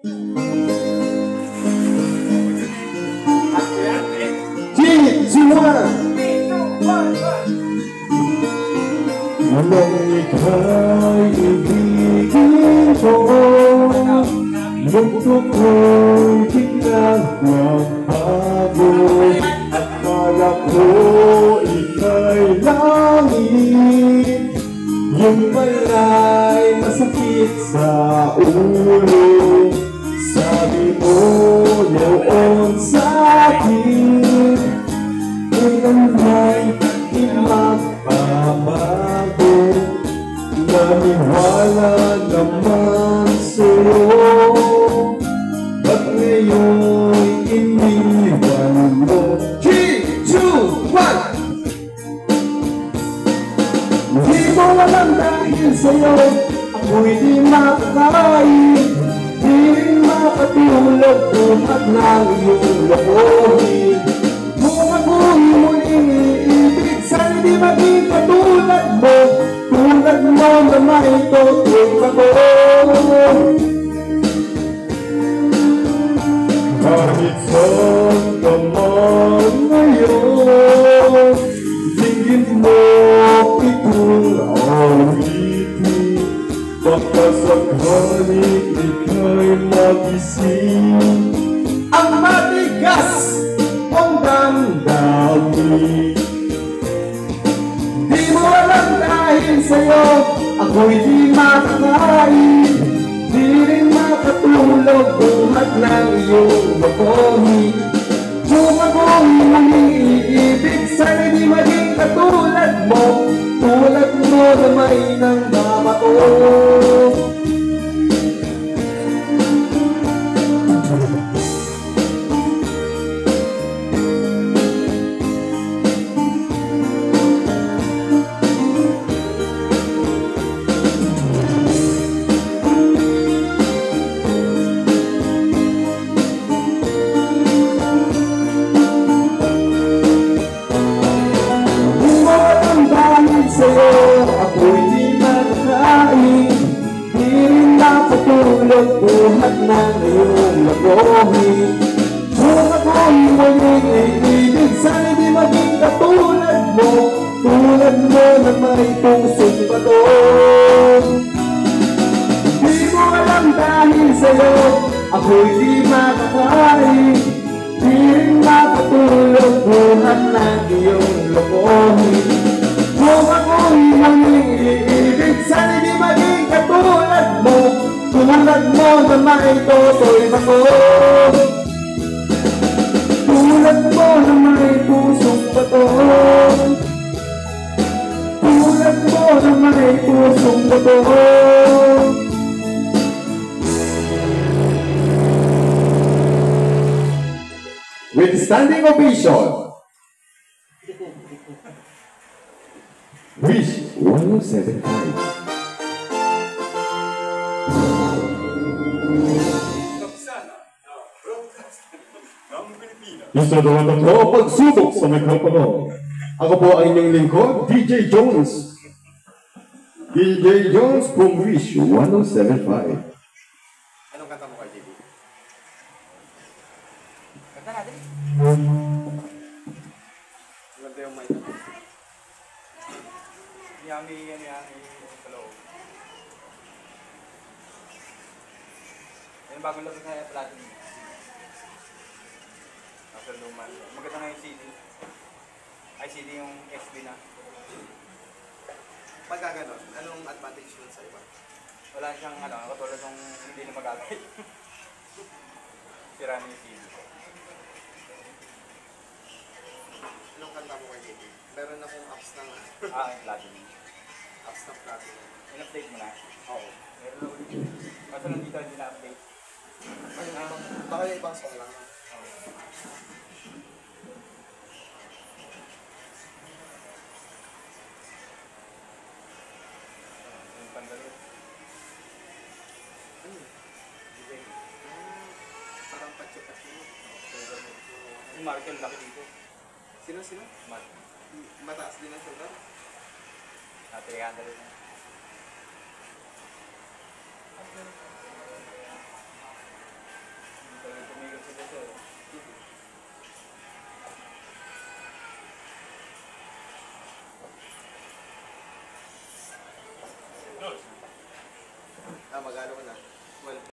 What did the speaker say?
Nang ika'y ibigin ko, mundo ko'y biglang nagbago, at kala ko ika'y langit. Yung pala'y masakit sa ulo, sabi mo noon sa'kin, kailan may magbabago. Naniwala naman sa'yo, ba't ngayon iniwan mo? 3, 2, 1. Di mo alam dahil sa'yo ako'y di makakain, di rin makatulog at ng iyong lokohin. Kung ako'y muling iibig, sana di maging katulad mo, tulad mo na may tutuwag ako. Kahit saan ka man ngayon, tingin mo itong awitin, baka sakaling ika'y magising. Ang matigas ang damdamin, di mo alam dahil sa'yo ako'y di makakain, di rin makatulog buhat ng iyong lokohin. Kung ako'y muling iibig, sana di maging katulad mo, tulad mo na may nangbabato. Ako'y di makakain, di rin nakatulog buhat ng iyong lokohin. Kung ako'y muling iibig, sana di maging katulad mo, tulad mo na may pusong bato. Di mo alam dahil sa'yo ako'y di makakain, di rin nakatulog buhat ng iyong lokohin. Kung ako'y muling iibig, sana di maging katulad mo, tulad mo na may toto'y bako. Tulad mo na may pusong bato, tulad mo na may pusong bato. With standing ovation, Wish 1075. Isa naman ako pagsubok sa mikropono. Ako po ang inyong lingkod, DJ Jones. DJ Jones from Wish 1075. Anong kanta mo kay JB? Kanta natin. Ganda yung mic. Yummy, hello. Yan bagong labas na platinum. After luman. Maganda na yung CD. Ay, CD yung SB na. Pagka gano'n, anong advantage nun sa iba? Wala siyang katulad ng hindi na magagamit. Sira na yung CD. Anong kanta mo kay JB? Meron akong apps ng platinum. Apps ng platinum. In-update mo na? Oo. Meron na ulit. Kaso lang dito hindi na-update. Baka yung ibang song lang. Yung pandalot. Parang patyo-patyo. Yung Markel laki dito. Sino? Markel. Mataas din ang sugar? 300 na. Magalo ko na. 12.